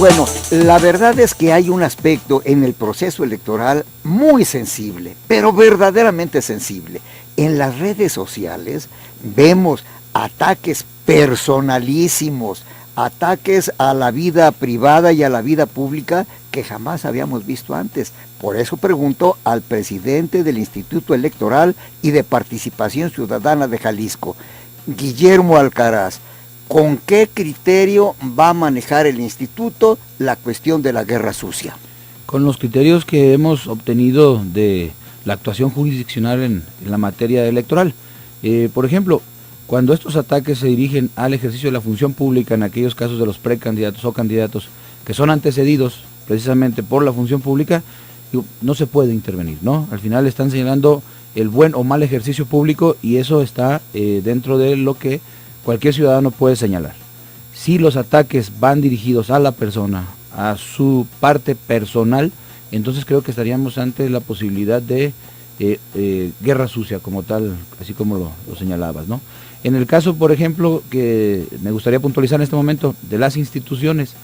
Bueno, la verdad es que hay un aspecto en el proceso electoral muy sensible, pero verdaderamente sensible. En las redes sociales vemos ataques personalísimos, ataques a la vida privada y a la vida pública que jamás habíamos visto antes. Por eso pregunto al presidente del Instituto Electoral y de Participación Ciudadana de Jalisco, Guillermo Alcaraz, ¿con qué criterio va a manejar el instituto la cuestión de la guerra sucia? Con los criterios que hemos obtenido de la actuación jurisdiccional en la materia electoral. Por ejemplo, cuando estos ataques se dirigen al ejercicio de la función pública, en aquellos casos de los precandidatos o candidatos que son antecedidos precisamente por la función pública, no se puede intervenir, ¿no? Al final están señalando el buen o mal ejercicio público y eso está dentro de lo que cualquier ciudadano puede señalar. Si los ataques van dirigidos a la persona, a su parte personal, entonces creo que estaríamos ante la posibilidad de guerra sucia como tal, así como lo señalabas, ¿no? En el caso, por ejemplo, que me gustaría puntualizar en este momento, de las instituciones,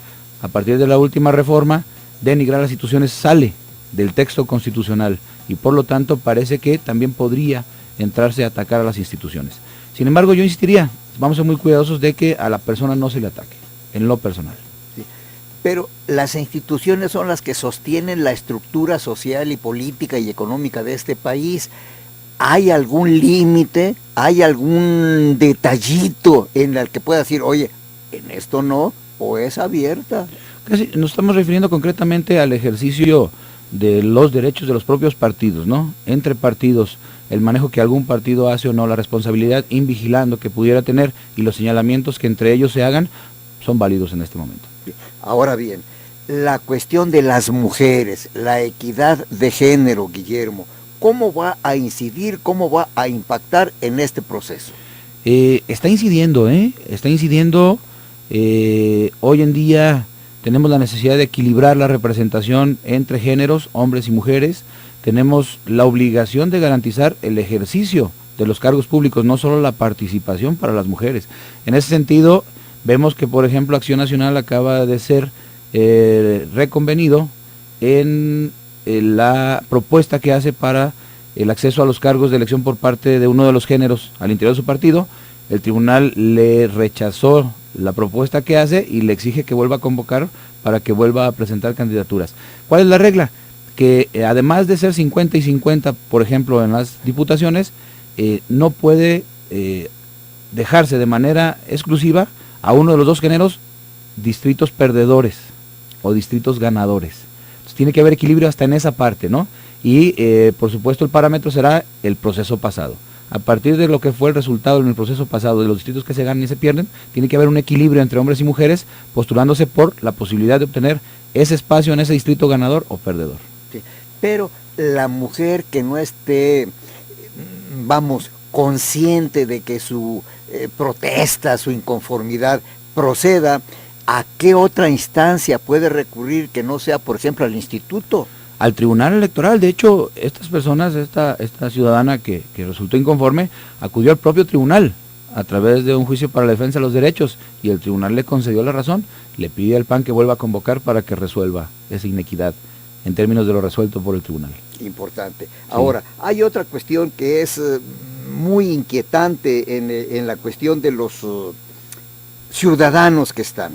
a partir de la última reforma, denigrar las instituciones sale del texto constitucional y por lo tanto parece que también podría entrarse a atacar a las instituciones. Sin embargo, yo insistiría, vamos a ser muy cuidadosos de que a la persona no se le ataque, en lo personal. Sí. Pero las instituciones son las que sostienen la estructura social y política y económica de este país. ¿Hay algún límite, hay algún detallito en el que pueda decir, oye, en esto no, o es abierta? Casi nos estamos refiriendo concretamente al ejercicio de los derechos de los propios partidos, ¿no? Entre partidos, el manejo que algún partido hace o no, la responsabilidad invigilando que pudiera tener y los señalamientos que entre ellos se hagan son válidos en este momento. Ahora bien, la cuestión de las mujeres, la equidad de género, Guillermo, ¿cómo va a incidir, cómo va a impactar en este proceso? Está incidiendo, hoy en día tenemos la necesidad de equilibrar la representación entre géneros, hombres y mujeres, tenemos la obligación de garantizar el ejercicio de los cargos públicos, no solo la participación para las mujeres. En ese sentido, vemos que, por ejemplo, Acción Nacional acaba de ser reconvenido en la propuesta que hace para el acceso a los cargos de elección por parte de uno de los géneros al interior de su partido. El tribunal le rechazó la propuesta que hace y le exige que vuelva a convocar para que vuelva a presentar candidaturas. ¿Cuál es la regla? Que además de ser 50 y 50, por ejemplo, en las diputaciones, no puede dejarse de manera exclusiva a uno de los dos géneros distritos perdedores o distritos ganadores. Entonces tiene que haber equilibrio hasta en esa parte, ¿no? Y por supuesto el parámetro será el proceso pasado. A partir de lo que fue el resultado en el proceso pasado de los distritos que se ganan y se pierden, tiene que haber un equilibrio entre hombres y mujeres postulándose por la posibilidad de obtener ese espacio en ese distrito ganador o perdedor. Sí, pero la mujer que no esté, consciente de que su protesta, su inconformidad proceda, ¿a qué otra instancia puede recurrir que no sea, por ejemplo, al instituto? Al Tribunal Electoral. De hecho, estas personas, esta ciudadana que resultó inconforme, acudió al propio tribunal a través de un juicio para la defensa de los derechos y el tribunal le concedió la razón, le pide al PAN que vuelva a convocar para que resuelva esa inequidad en términos de lo resuelto por el tribunal. Importante. Sí. Ahora, hay otra cuestión que es muy inquietante en la cuestión de los ciudadanos que están.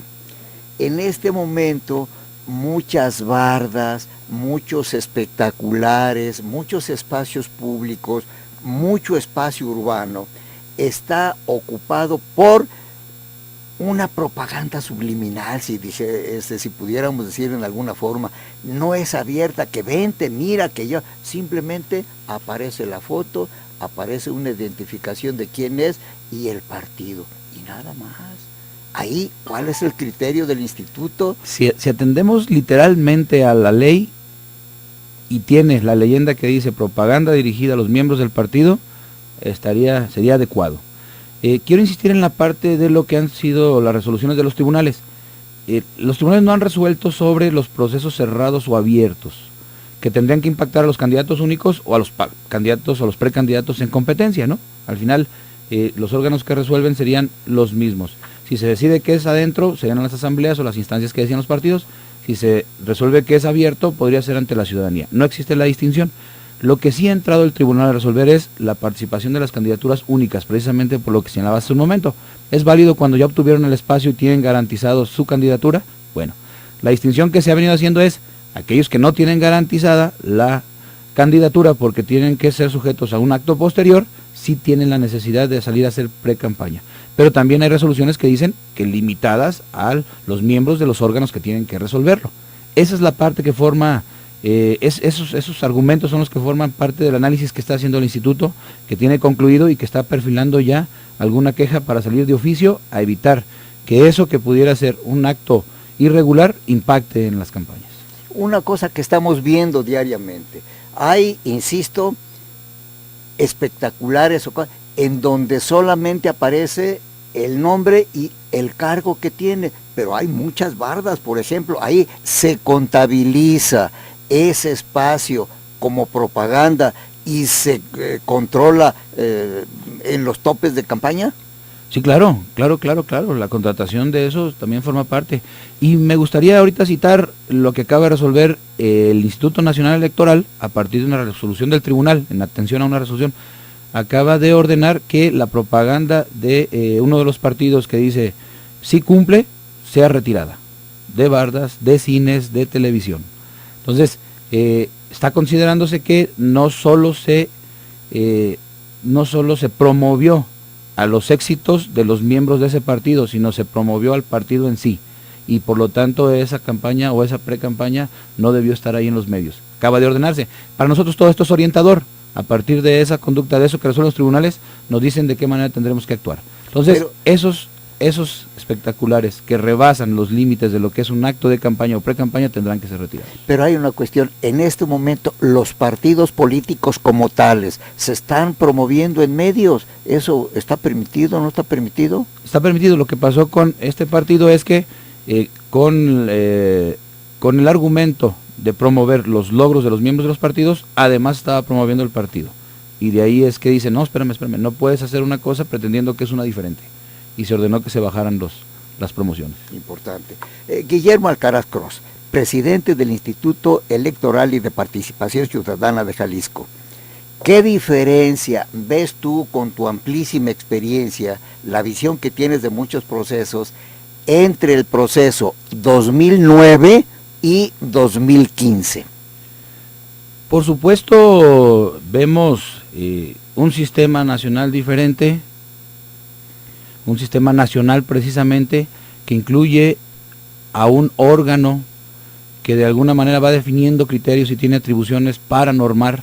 En este momento, muchas bardas, muchos espectaculares, muchos espacios públicos, mucho espacio urbano está ocupado por una propaganda subliminal, si pudiéramos decir en alguna forma. No es abierta, que vente, mira que yo, simplemente aparece la foto, aparece una identificación de quién es y el partido, y nada más. Ahí, ¿cuál es el criterio del instituto? Si atendemos literalmente a la ley y tienes la leyenda que dice propaganda dirigida a los miembros del partido, sería adecuado. Quiero insistir en la parte de lo que han sido las resoluciones de los tribunales. Los tribunales no han resuelto sobre los procesos cerrados o abiertos, que tendrían que impactar a los candidatos únicos o a los candidatos o a los precandidatos en competencia, ¿no? Al final, los órganos que resuelven serían los mismos. Si se decide que es adentro, serían las asambleas o las instancias que decían los partidos. Si se resuelve que es abierto, podría ser ante la ciudadanía. No existe la distinción. Lo que sí ha entrado el tribunal a resolver es la participación de las candidaturas únicas, precisamente por lo que señalaba hace un momento. ¿Es válido cuando ya obtuvieron el espacio y tienen garantizado su candidatura? Bueno, la distinción que se ha venido haciendo es aquellos que no tienen garantizada la candidatura porque tienen que ser sujetos a un acto posterior, sí tienen la necesidad de salir a hacer pre-campaña. Pero también hay resoluciones que dicen que limitadas a los miembros de los órganos que tienen que resolverlo. Esa es la parte que forma, esos argumentos son los que forman parte del análisis que está haciendo el instituto, que tiene concluido y que está perfilando ya alguna queja para salir de oficio a evitar que eso que pudiera ser un acto irregular impacte en las campañas. Una cosa que estamos viendo diariamente, hay, insisto, espectaculares en donde solamente aparece el nombre y el cargo que tiene, pero hay muchas bardas, por ejemplo, ahí se contabiliza ese espacio como propaganda y se controla en los topes de campaña. Sí, claro, la contratación de eso también forma parte. Y me gustaría ahorita citar lo que acaba de resolver el Instituto Nacional Electoral a partir de una resolución del tribunal, en atención a una resolución, acaba de ordenar que la propaganda de uno de los partidos que dice sí cumple, sea retirada, de bardas, de cines, de televisión. Entonces, está considerándose que no solo se promovió a los éxitos de los miembros de ese partido, sino se promovió al partido en sí, y por lo tanto esa campaña o esa pre-campaña no debió estar ahí en los medios. Acaba de ordenarse. Para nosotros todo esto es orientador. A partir de esa conducta, de eso que resuelven los tribunales, nos dicen de qué manera tendremos que actuar. Entonces, esos espectaculares que rebasan los límites de lo que es un acto de campaña o pre-campaña tendrán que ser retirados. Pero hay una cuestión, en este momento los partidos políticos como tales se están promoviendo en medios, ¿eso está permitido o no está permitido? Está permitido. Lo que pasó con este partido es que con el argumento de promover los logros de los miembros de los partidos, además estaba promoviendo el partido. Y de ahí es que dice, no, espérame, no puedes hacer una cosa pretendiendo que es una diferente. Y se ordenó que se bajaran las promociones. Importante. Guillermo Alcaraz Cross, presidente del Instituto Electoral y de Participación Ciudadana de Jalisco. ¿Qué diferencia ves tú con tu amplísima experiencia, la visión que tienes de muchos procesos, entre el proceso 2009 y 2015? Por supuesto, vemos un sistema nacional diferente, un sistema nacional precisamente que incluye a un órgano que de alguna manera va definiendo criterios y tiene atribuciones para normar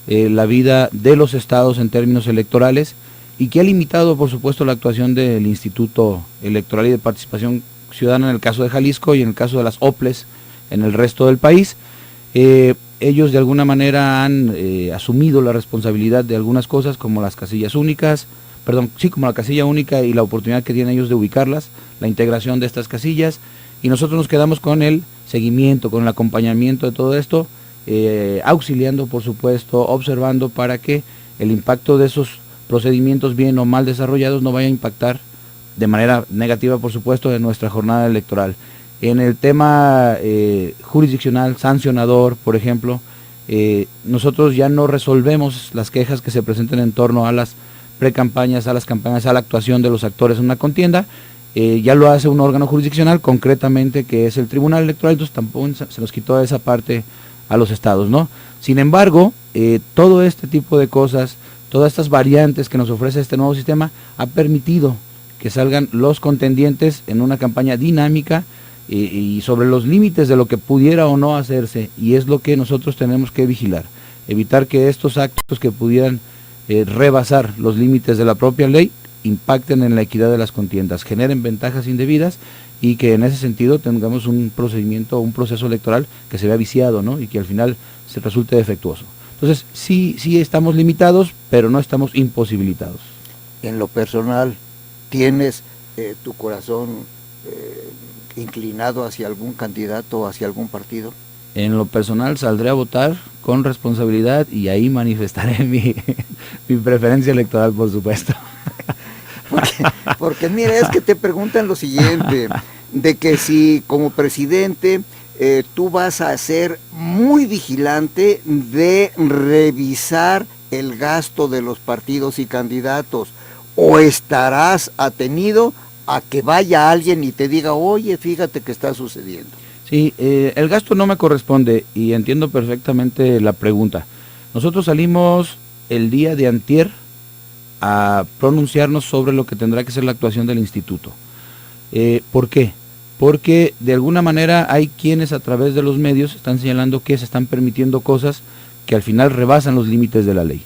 la vida de los estados en términos electorales, y que ha limitado por supuesto la actuación del Instituto Electoral y de Participación Ciudadana en el caso de Jalisco y en el caso de las OPLES en el resto del país. Ellos de alguna manera han asumido la responsabilidad de algunas cosas como las casillas únicas, como la casilla única y la oportunidad que tienen ellos de ubicarlas, la integración de estas casillas, y nosotros nos quedamos con el seguimiento, con el acompañamiento de todo esto, auxiliando por supuesto, observando para que el impacto de esos procedimientos bien o mal desarrollados no vaya a impactar de manera negativa por supuesto en nuestra jornada electoral. En el tema jurisdiccional, sancionador, por ejemplo, nosotros ya no resolvemos las quejas que se presenten en torno a las precampañas, a las campañas, a la actuación de los actores en una contienda. Ya lo hace un órgano jurisdiccional, concretamente que es el Tribunal Electoral, entonces tampoco se nos quitó esa parte a los estados, ¿no? Sin embargo, todo este tipo de cosas, todas estas variantes que nos ofrece este nuevo sistema, ha permitido que salgan los contendientes en una campaña dinámica y sobre los límites de lo que pudiera o no hacerse, y es lo que nosotros tenemos que vigilar, evitar que estos actos que pudieran rebasar los límites de la propia ley impacten en la equidad de las contiendas, generen ventajas indebidas y que en ese sentido tengamos un procedimiento, un proceso electoral que se vea viciado, ¿no? Y que al final se resulte defectuoso. Entonces sí estamos limitados, pero no estamos imposibilitados. En lo personal, ¿tienes tu corazón inclinado hacia algún candidato o hacia algún partido? En lo personal saldré a votar con responsabilidad y ahí manifestaré mi preferencia electoral, por supuesto. porque mira, es que te preguntan lo siguiente, de que si como presidente tú vas a ser muy vigilante de revisar el gasto de los partidos y candidatos, o estarás atenido a que vaya alguien y te diga, oye, fíjate que está sucediendo. Sí, el gasto no me corresponde y entiendo perfectamente la pregunta. Nosotros salimos el día de antier a pronunciarnos sobre lo que tendrá que ser la actuación del instituto. ¿Por qué? Porque de alguna manera hay quienes a través de los medios están señalando que se están permitiendo cosas que al final rebasan los límites de la ley.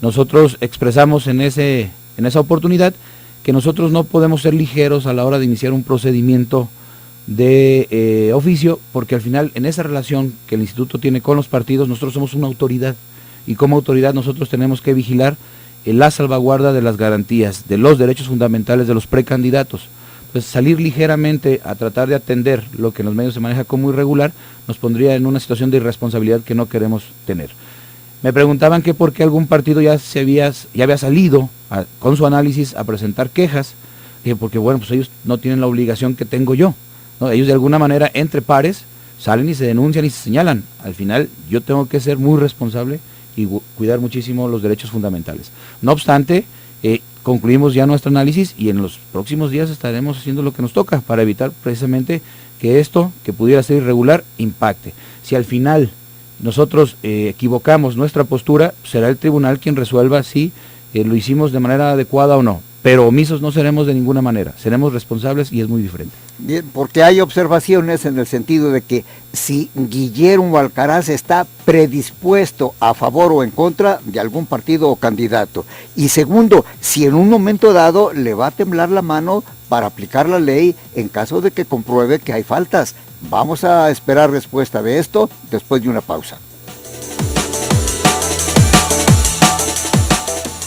Nosotros expresamos en esa oportunidad que nosotros no podemos ser ligeros a la hora de iniciar un procedimiento de oficio, porque al final en esa relación que el instituto tiene con los partidos, nosotros somos una autoridad, y como autoridad nosotros tenemos que vigilar la salvaguarda de las garantías, de los derechos fundamentales de los precandidatos. Entonces salir ligeramente a tratar de atender lo que en los medios se maneja como irregular, nos pondría en una situación de irresponsabilidad que no queremos tener. Me preguntaban que por qué algún partido ya había salido con su análisis a presentar quejas. Dije, porque bueno, pues ellos no tienen la obligación que tengo yo, ¿no? Ellos de alguna manera, entre pares, salen y se denuncian y se señalan. Al final, yo tengo que ser muy responsable y cuidar muchísimo los derechos fundamentales. No obstante, concluimos ya nuestro análisis y en los próximos días estaremos haciendo lo que nos toca para evitar precisamente que esto, que pudiera ser irregular, impacte. Si al final nosotros equivocamos nuestra postura, será el tribunal quien resuelva si lo hicimos de manera adecuada o no, pero omisos no seremos de ninguna manera, seremos responsables y es muy diferente. Bien, porque hay observaciones en el sentido de que si Guillermo Alcaraz está predispuesto a favor o en contra de algún partido o candidato, y segundo, si en un momento dado le va a temblar la mano para aplicar la ley en caso de que compruebe que hay faltas. Vamos a esperar respuesta de esto después de una pausa.